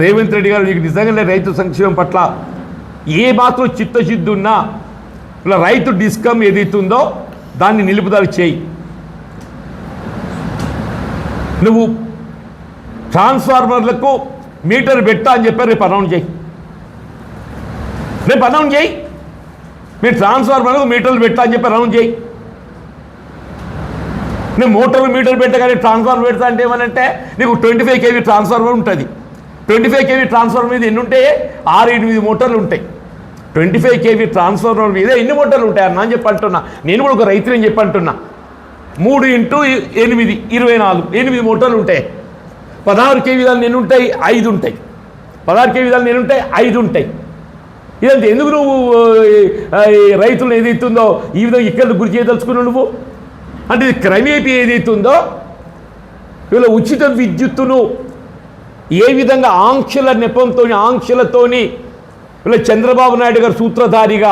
రేవంత్ రెడ్డి గారు నీకు నిజంగానే రైతు సంక్షేమం పట్ల ఏ మాత్రం చిత్తశుద్ధి ఉన్నా ఇలా రైతు డిస్కమ్ ఏదైతుందో దాన్ని నిలుపుదల చేయి. నువ్వు ట్రాన్స్ఫార్మర్లకు మీటర్ పెట్టా అని చెప్పారు, రేపు అనౌన్స్ చేయి. రేపు అనౌన్స్ చేయి. మీరు ట్రాన్స్ఫార్మర్లకు మీటర్లు పెట్టా అని చెప్పి అనౌన్స్ చేయి. నేను మోటార్లు మీటర్ పెట్టా కానీ ట్రాన్స్ఫార్మర్ పెడతా అంటే ఏమనంటే నీకు 25 kV ట్రాన్స్ఫార్మర్ ఉంటుంది. 25 kV ట్రాన్స్ఫార్మర్ మీద ఎన్ని ఉంటాయి? 6-8 మోటార్లు ఉంటాయి. 25 kV ట్రాన్స్ఫార్మర్ మీద ఎన్ని మోటార్లు ఉంటాయి అన్న అని చెప్పి అంటున్నా. నేను కూడా ఒక రైతుని చెప్పి అంటున్నా. 3 × 8 24 8 మోటార్లు ఉంటాయి. 16 kV దాన్ని ఎన్ని ఉంటాయి? 5 ఉంటాయి. 16 kV దాన్ని ఎన్ని ఉంటాయి? 5 ఉంటాయి. ఇదంతా ఎందుకు నువ్వు రైతులు ఏదైతుందో ఈ విధంగా ఇక్కడ గురి చేయదలుచుకున్నావు నువ్వు? అంటే ఇది క్రమేపీ ఏదైతుందో వీళ్ళ ఉచిత విద్యుత్తును ఏ విధంగా ఆంక్షల నెపంతో ఆంక్షలతోని వీళ్ళ చంద్రబాబు నాయుడు గారు సూత్రధారిగా